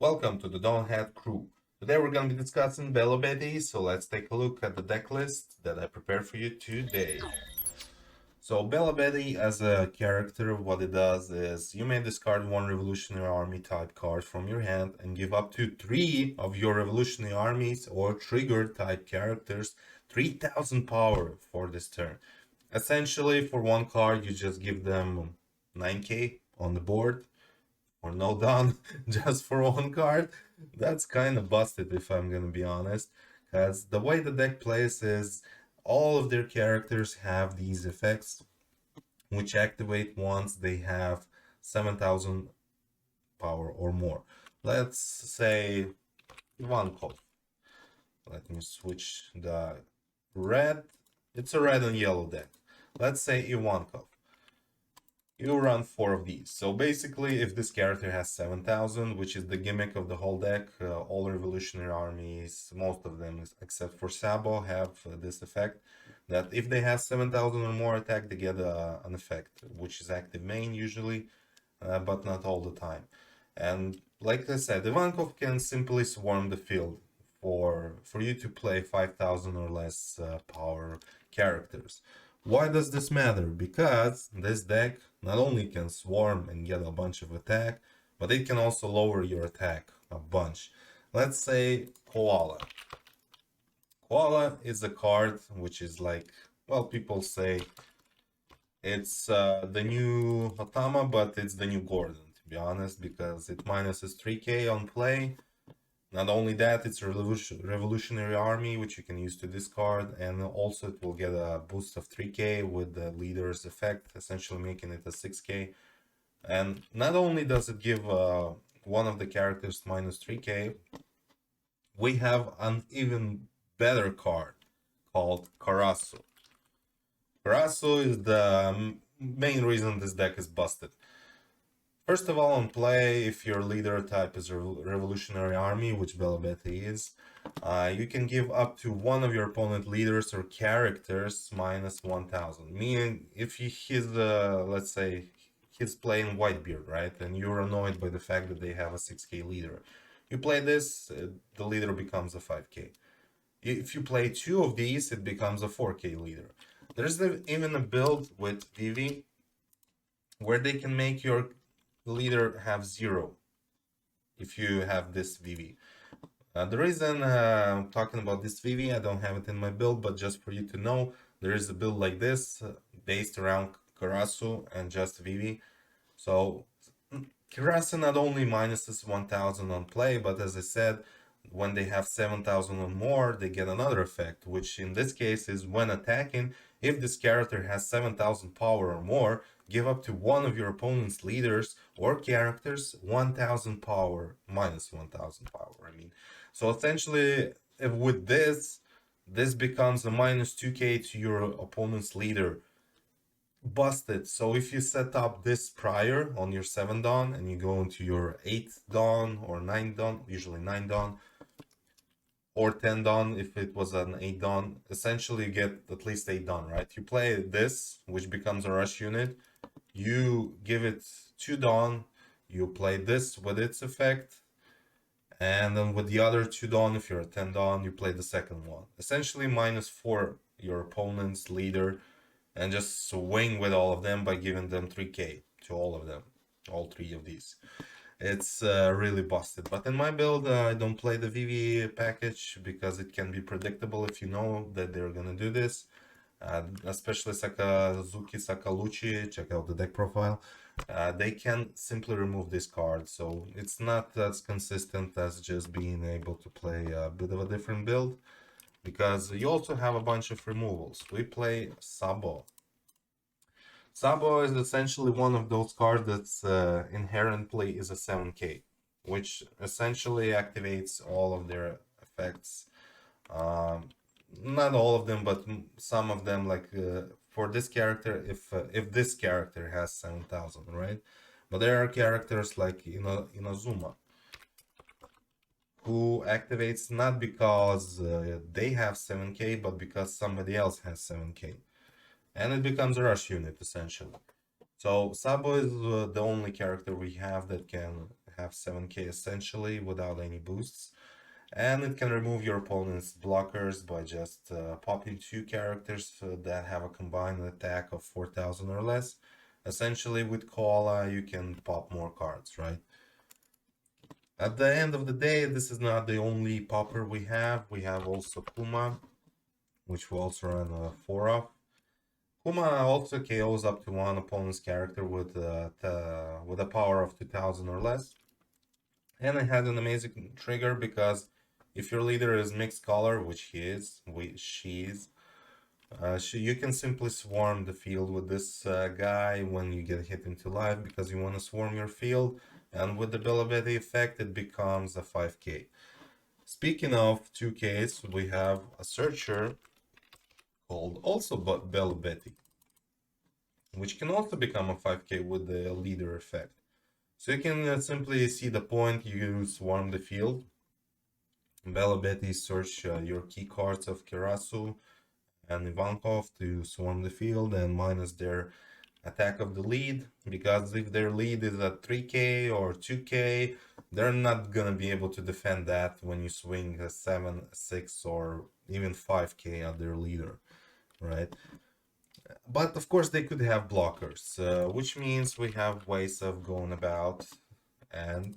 Welcome to the donhat crew. Today we're going to be discussing Belo, so let's take a look at the deck list that I prepared for you today. So Belo as a character, what it does is you may discard one Revolutionary Army type card from your hand and give up to 3 of your Revolutionary Armies or trigger type characters 3000 power for this turn. Essentially, for one card, you just give them 9k on the board or no down just for one card. That's kind of busted if I'm gonna be honest, because the way the deck plays is all of their characters have these effects which activate once they have 7000 power or more. Let's say Ivankov. Let me switch the red. It's a red and yellow deck. Let's say Ivankov. You run 4 of these. So basically, if this character has 7000, which is the gimmick of the whole deck, all Revolutionary Armies, most of them except for Sabo, have this effect that if they have 7000 or more attack, they get an effect, which is active main usually, but not all the time. And like I said, Ivankov can simply swarm the field for you to play 5000 or less power characters. Why does this matter? Because this deck not only can swarm and get a bunch of attack, but it can also lower your attack a bunch. Let's say Koala. Koala is a card which is like, well, people say it's the new Hatama, but it's the new Gordon, to be honest, because it minuses 3k on play. Not only that, it's a revolutionary army, which you can use to discard, and also it will get a boost of 3k with the leader's effect, essentially making it a 6k. And not only does it give one of the characters minus 3k, we have an even better card called Karasu. Karasu is the main reason this deck is busted. First of all, on play, if your leader type is a revolutionary army, which Belabete is, you can give up to one of your opponent leaders or characters minus 1000. Meaning, if he's, let's say, he's playing Whitebeard, right? And you're annoyed by the fact that they have a 6k leader. You play this, the leader becomes a 5k. If you play 2 of these, it becomes a 4k leader. There's even a build with Vivi where they can make your leader have 0 if you have this VV. The reason I'm talking about this VV, I don't have it in my build, but just for you to know, there is a build like this based around Karasu and just VV. So Karasu not only minuses 1000 on play, but as I said, when they have 7000 or more, they get another effect, which in this case is when attacking, if this character has 7000 power or more, give up to one of your opponent's leaders or characters 1000 power, minus 1000 power, I mean. So essentially, if with this becomes a minus 2k to your opponent's leader. Busted. So if you set up this prior on your 7 dawn and you go into your 8 dawn or 9 dawn, usually 9 dawn, or 10 dawn if it was an 8 dawn, essentially you get at least 8 dawn, right? You play this, which becomes a rush unit, you give it 2 dawn, you play this with its effect, and then with the other 2 dawn, if you're a 10 dawn, you play the second one. Essentially minus 4 your opponent's leader, and just swing with all of them by giving them 3k to all of them, all 3 of these. It's really busted. But in my build, I don't play the VV package because it can be predictable if you know that they're gonna do this. Especially Sakazuki, Sakaluchi, check out the deck profile. They can simply remove this card, so it's not as consistent as just being able to play a bit of a different build, because you also have a bunch of removals. We play Sabo. Sabo is essentially one of those cards that's inherently is a 7k, which essentially activates all of their effects. Not all of them, but some of them, like for this character, if this character has 7000, right? But there are characters like Inazuma, who activates not because they have 7k, but because somebody else has 7k. And it becomes a rush unit, essentially. So Sabo is the only character we have that can have 7k essentially without any boosts. And it can remove your opponent's blockers by just popping two characters that have a combined attack of 4000 or less. Essentially, with Koala, you can pop more cards, right? At the end of the day, this is not the only popper we have. We have also Kuma, which will also run a 4 off. Kuma also KOs up to one opponent's character with a power of 2000 or less. And it has an amazing trigger because if your leader is mixed color, which he is, she is, you can simply swarm the field with this guy when you get hit into life because you want to swarm your field. And with the Belo effect, it becomes a 5k. Speaking of 2ks, we have a searcher called also Belo, which can also become a 5k with the leader effect. So you can simply see the point, you swarm the field. Belo search your key cards of Kirasu and Ivankov to swarm the field and minus their attack of the lead, because if their lead is at 3k or 2k, they're not gonna be able to defend that when you swing a 7, 6 or even 5k at their leader, right? But of course they could have blockers, which means we have ways of going about and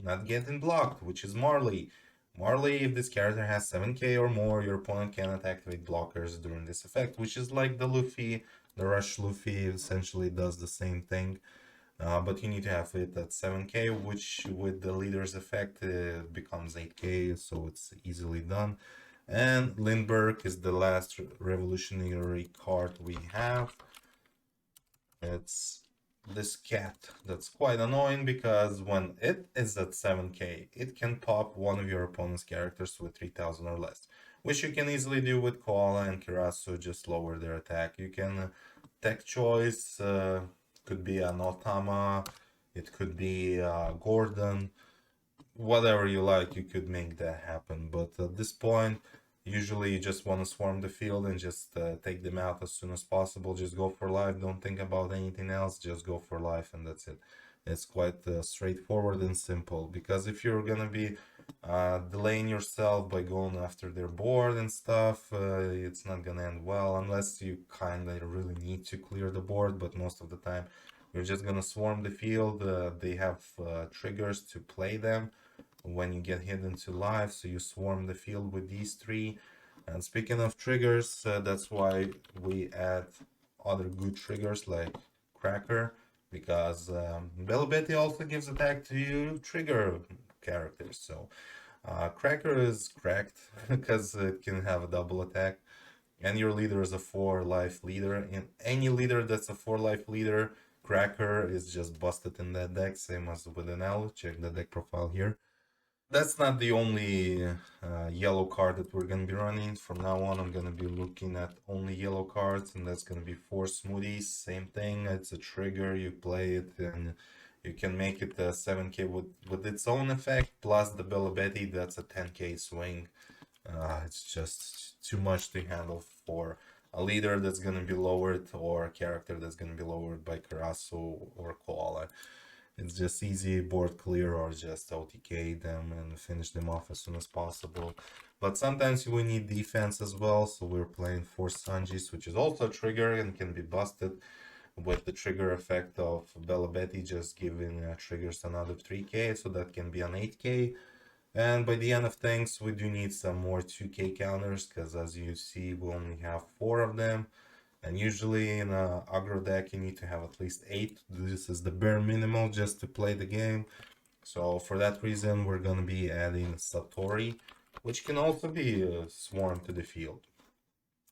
not getting blocked, which is Marley. Marley, if this character has 7k or more, your opponent cannot activate blockers during this effect, which is like the Luffy. The Rush Luffy essentially does the same thing, but you need to have it at 7k, which with the leader's effect becomes 8k, so it's easily done. And Lindbergh is the last revolutionary card we have. It's this cat that's quite annoying because when it is at 7k, it can pop one of your opponent's characters with 3000 or less, which you can easily do with Koala and Kirasu, just lower their attack. You can tech choice, could be an Otama, it could be Gordon, whatever you like, you could make that happen. But at this point, usually you just want to swarm the field and just take them out as soon as possible. Just go for life, don't think about anything else, just go for life, and that's it. It's quite straightforward and simple, because if you're gonna be delaying yourself by going after their board and stuff, it's not gonna end well, unless you kind of really need to clear the board. But most of the time you're just gonna swarm the field. They have triggers to play them when you get hit into life, so you swarm the field with these three. And speaking of triggers, that's why we add other good triggers like Cracker, because Belo also gives attack to you trigger characters. So Cracker is cracked because it can have a double attack, and your leader is a 4 life leader. And any leader that's a 4 life leader, Cracker is just busted in that deck, same as with Enel. Check the deck profile here. That's not the only yellow card that we're going to be running. From now on, I'm going to be looking at only yellow cards, and that's going to be 4 smoothies. Same thing, it's a trigger, you play it, and you can make it a 7k with its own effect, plus the Belo, that's a 10k swing. It's just too much to handle for a leader that's going to be lowered, or a character that's going to be lowered by Karasu or Koala. It's just easy board clear, or just OTK them and finish them off as soon as possible. But sometimes we need defense as well, so we're playing 4 Sanjis, which is also a trigger and can be busted with the trigger effect of Belo, just giving triggers another 3k, so that can be an 8k. And by the end of things, we do need some more 2k counters, because as you see, we only have 4 of them. And usually in a aggro deck, you need to have at least 8. This is the bare minimum just to play the game. So for that reason, we're going to be adding Satori, which can also be swarmed to the field.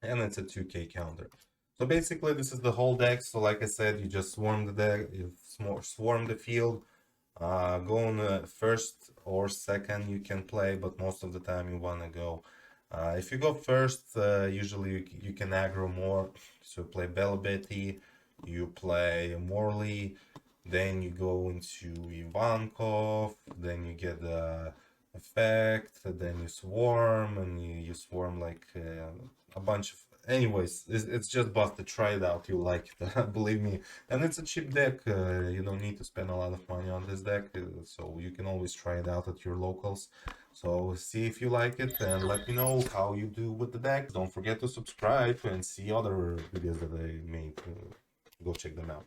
And it's a 2k counter. So basically, this is the whole deck. So like I said, you just swarm the deck, you swarm the field. Going first or second you can play, but most of the time you want to go. If you go first, usually you can aggro more. So play Belo, you play Morley, then you go into Ivankov, then you get the effect, then you swarm, and you swarm like a bunch of anyways, it's just busted. Try it out, you like it. Believe me. And it's a cheap deck. You don't need to spend a lot of money on this deck, so you can always try it out at your locals. So see if you like it and let me know how you do with the deck. Don't forget to subscribe and see other videos that I made. Go check them out.